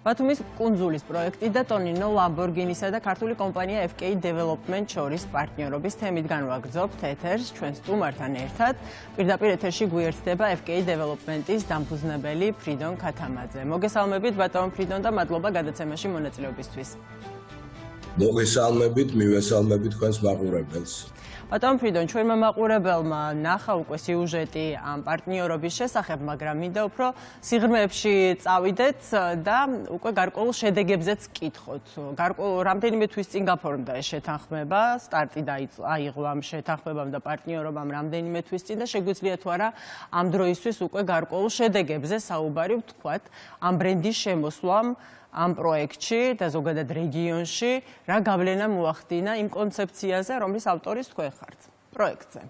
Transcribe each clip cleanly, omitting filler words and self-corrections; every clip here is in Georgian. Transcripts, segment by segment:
ბათუმის კუნძულის პროექტი და ტონინო ლამბორგინისა და ქართული კომპანია FK Development შორის პარტნიორობის თემით განვაგრძობთ ეთერს ჩვენ სტუმართან ერთად. პირდაპირ ეთერში გვიერთდება FK Development-ის დამფუძნებელი ფრიდონ ქათამაძე. მოგესალმებით ბატონ ფრიდონ და მადლობა გადაცემაში მონაწილეობისთვის. მოგესალმებით, მივესალმებით თქვენს მაყურებელს. ბატონ ფრიდონ, ჩვენმა მაყურებელმა ნახა უკვე სიუჟეტი ამ პარტნიორობის შესახებ, მაგრამ მინდა უფრო სიღრმეებში წავიდეთ და უკვე გარკვეულ შედეგებზეც კითხოთ. რამდენიმე თვის წინ გაფორმდა ეს შეთანხმება, სტარტი აიღო ამ შეთანხმებამ და პარტნიორობამ რამდენიმე თვის წინ და შეგვიძლია თუ არა ამ დროისთვის უკვე გარკვეულ შედეგებზე საუბარი ვთქვათ ამ ბრენდის შემოსვლამ ამ პროექტში და ზოგადად რეგიონში რა გავლენა მოახდინა იმ კონცეფციაზე, რომლის ავტორის თქვენ ხართ პროექტზე.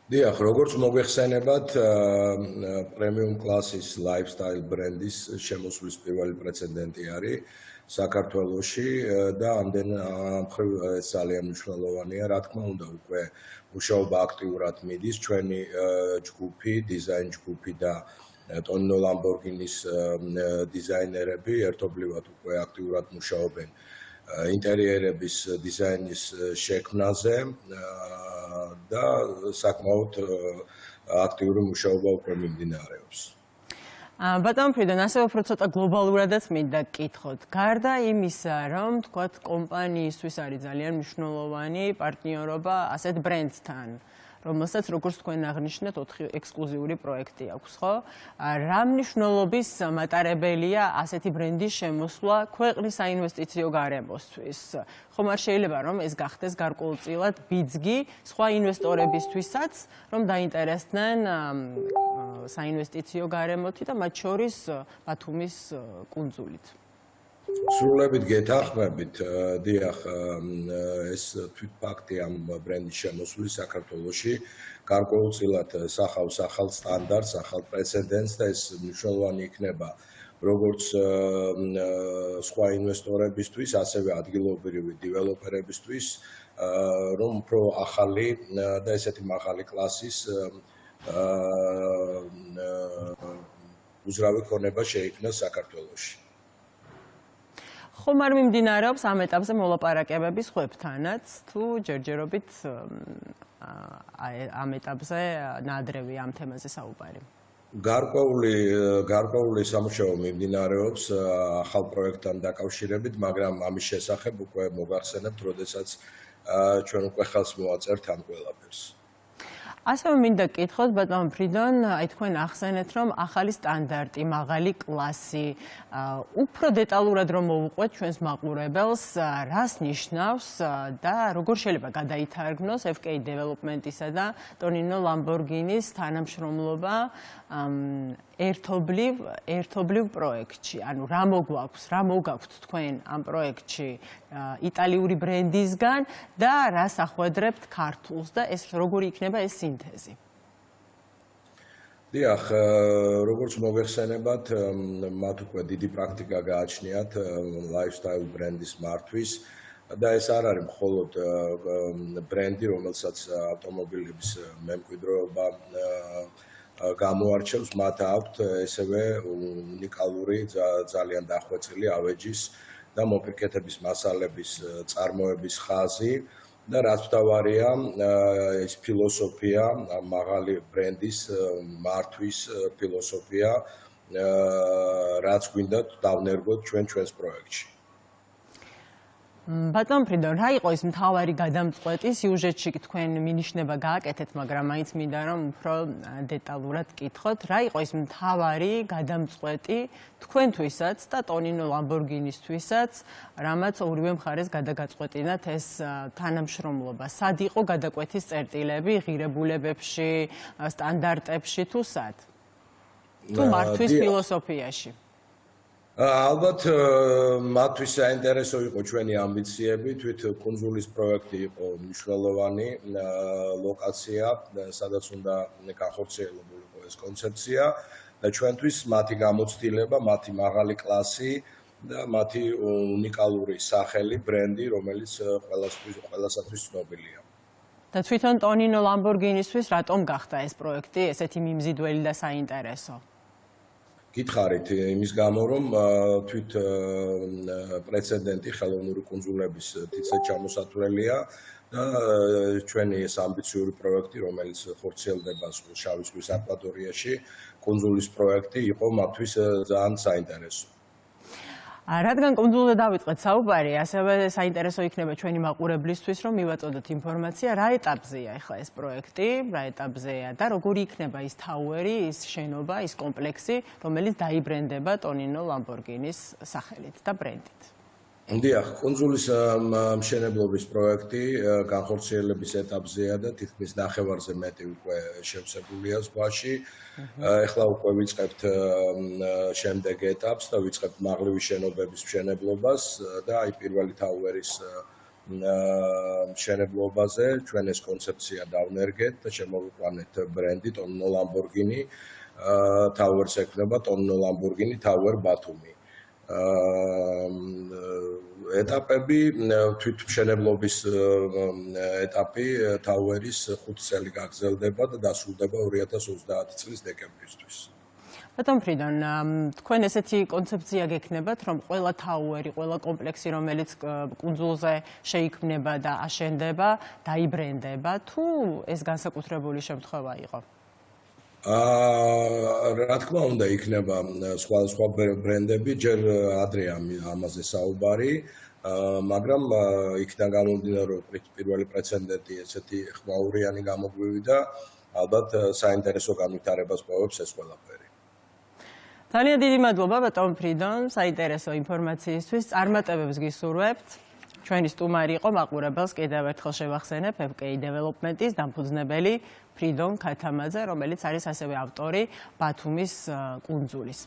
დიახ, როგორც მოგეხსენებათ, პრემიუმ კლასის lifestyle ბრენდის შემოსვლის პირველი პრეცედენტი არის საქართველოში და ამდენ მხრივ ძალიან მნიშვნელოვანია, რა თქმა უნდა, უკვე მუშაობა აქტიურად მიდის ჩვენი ჯგუფი, დიზაინ ჯგუფი და ტონინო ლამბორგინის დიზაინერები ერთობლივად უკვე აქტიურად მუშაობენ ინტერიერების დიზაინის შექმნაზე და საკმაოდ აქტიური მუშაობა უკვე მიმდინარეობს. ბატონ ფრიდონ, ასევე უფრო ცოტა გლობალურადაც მინდა გკითხოთ. გარდა იმისა, რომ თქვათ კომპანიისთვის არის ძალიან მნიშვნელოვანი პარტნიორობა ასეთ ბრენდთან, რომელსაც როგორც თქვენ აღნიშნეთ 4 ექსკლუზიური პროექტი აქვს, ხო? რა მნიშვნელობის მატარებელია ასეთი ბრენდის შემოსვლა ქვეყნის საინვესტიციო გარემოსთვის? ხომ არ შეიძლება რომ ეს გახდეს გარკვეულწილად ბიძგი სხვა ინვესტორებისთვისაც, რომ დაინტერესდნენ საინვესტიციო გარემოთი და მათ შორის ბათუმის კუნძულით. სრულებით გეთანხმებით, დიახ, ეს თვითფაქტი ამ ბრენდის შემოსვლის საქართველოში გარკვეულწილად სახავს ახალ სტანდარტს, ახალ პრეცედენტს და ეს მნიშვნელოვანი იქნება როგორც სხვა ინვესტორებისთვის, ასევე ადგილობრივი დეველოპერებისთვის, რომ უფრო ახალი და ესეთი მაღალი კლასის უძრავი ქონება შეიქმნას საქართველოში. ხომ არ მიმდინარეობს ამ ეტაპზე მოლაპარაკებები სხვებთანაც, თუ ჯერჯერობით ამ ეტაპზე ნადრევი ამ თემაზე საუბარი? გარკვეული სამუშაო მიმდინარეობს ახალ პროექტთან დაკავშირებით, მაგრამ ამის შესახებ უკვე მოგახსენებთ, როდესაც ჩვენ უკვე ხელს მოვაწერთ ამ ყველაფერს. ასევე მინდა გკითხოთ, ბატონ ფრიდონ, თქვენ ახსენეთ, რომ ახალი სტანდარტი, მაღალი კლასი, უფრო დეტალურად რომ მოვუყვეთ ჩვენს მაყურებელს, რას ნიშნავს და როგორ შეიძლება გადაითარგმნოს FK Development-ისა და ტონინო ლამბორგინის თანამშრომლობა ერთობლივ პროექტში. ანუ რა მოგაქვთ თქვენ ამ პროექტში იტალიური ბრენდისგან და რას ახვედრებთ ქართულს და ეს როგორი იქნება ეს სინთეზი? დიახ, როგორც მოგეხსენებათ, მათ უკვე დიდი პრაქტიკა გააჩნიათ lifestyle ბრენდის მართვის და ეს არ არის მხოლოდ ბრენდი, რომელსაც ავტომობილების მემკვიდრეობა გამოარჩევს, მათ აქვთ ესევე უნიკალური ძალიან დახვეწილი ავეჯის და მოპირკეთების მასალების წარმოების ხაზი და რაც მთავარია, ეს ფილოსოფია, მაღალი ბრენდის მართვის ფილოსოფია, რაც გვინდა დავნერგოთ ჩვენს პროექტში. ბატონ ფრიდონ, რა იყო ის მთავარი გადამწყვეტი? სიუჟეტში თქვენ მინიშნება გააკეთეთ, მაგრამ მაინც მინდა რომ უფრო დეტალურად გკითხოთ, რა იყო ის მთავარი გადამწყვეტი თქვენთვისაც და ტონინო ლამბორგინისთვისაც, რამაც ორივე მხარეს გადაგაწყვეტინათ ეს თანამშრომლობა? სად იყო გადაკვეთის წერტილები, ღირებულებებში, სტანდარტებში თუ სად? თუ მართვის ფილოსოფიაში? ალბათ მათთვის საინტერესო იყო ჩვენი ამბიციები, თვით კუნძულის პროექტი იყო მნიშვნელოვანი ლოკაცია, სადაც უნდა განხორციელებულიყო ეს კონცეფცია და ჩვენთვის მათი გამოცდილება, მათი მაღალი კლასი და მათი უნიკალური სახელი, ბრენდი, რომელიც ყველასათვის ცნობილია. და თვითონ ტონინო ლამბორგინისთვის რატომ გახდა ეს პროექტი ესეთი მიმზიდველი და საინტერესო? გითხარით იმის გამო, რომ თვით პრეცედენტი ხელოვნური კუნძულების თითქმის ჩამოსათვლელია და ჩვენი ეს ამბიციური პროექტი, რომელიც ხორციელდება შავი ზღვის აკვატორიაში, კუნძულის პროექტი იყო მათთვის ძალიან საინტერესო. რადგან კუნძულზე დავიწყეთ საუბარი, ასევე საინტერესო იქნება ჩვენი მაყურებლისთვის, რომ მივაწოდოთ ინფორმაცია, რა ეტაპზეა ახლა ეს პროექტი, რა ეტაპზეა და როგორი იქნება ის თაუერი, ის შენობა, ის კომპლექსი, რომელიც დაიბრენდება ტონინო ლამბორგინის სახელით და ბრენდით. დიახ, კუნძულის მშენებლობის პროექტი განხორციელების ეტაპზეა და თითქმის ნახევარზე მეტი უკვე შევსებულია ზღვაში. ეხლა უკვე ვიწყებთ შემდეგ ეტაპს და ვიწყებთ მაღლივი შენობების მშენებლობას და აი პირველი თაუერის მშენებლობაზე ჩვენ ეს კონცეფცია დავნერგეთ და შემოვიყვანეთ ბრენდი ტონინო ლამბორგინი. თაუერს ექნება ტონინო ლამბორგინი თაუერ ბათუმი. ეტაპები თვითმშენებლობის ეტაპი თაუერის 5 წელი გაგრძელდება და დასრულდება 2030 წლის დეკემბრისთვის. ბატონ ფრიდონ, თქვენ ესეთი კონცეფცია გექნებათ, რომ ყველა თაუერი, ყველა კომპლექსი, რომელიც კუნძულზე შეიქმნება და აშენდება, დაიბრენდება, თუ ეს განსაკუთრებული შემთხვევა იყო? რა თქმა უნდა, იქნება სხვა ბრენდები, ჯერ ადრეა ამაზე საუბარი, მაგრამ იქიდან გამომდინარე, რომ პირველი პრეცედენტი ესეთი ხმაურიანი გამოგვივიდა, ალბათ საინტერესო განვითარებას პოვებს ეს ყველაფერი. ძალიან დიდი მადლობა ბატონ ფრიდონ, საინტერესო ინფორმაციისთვის, წარმატებებს გისურვებთ. ჩვენი სტუმარი იყო, მაყურებელს კიდევ ერთხელ შევახსენებ, FKI Development-ის დამფუძნებელი ფრიდონ ქათამაძე, რომელიც არის ასევე ავტორი ბათუმის კუნძულის.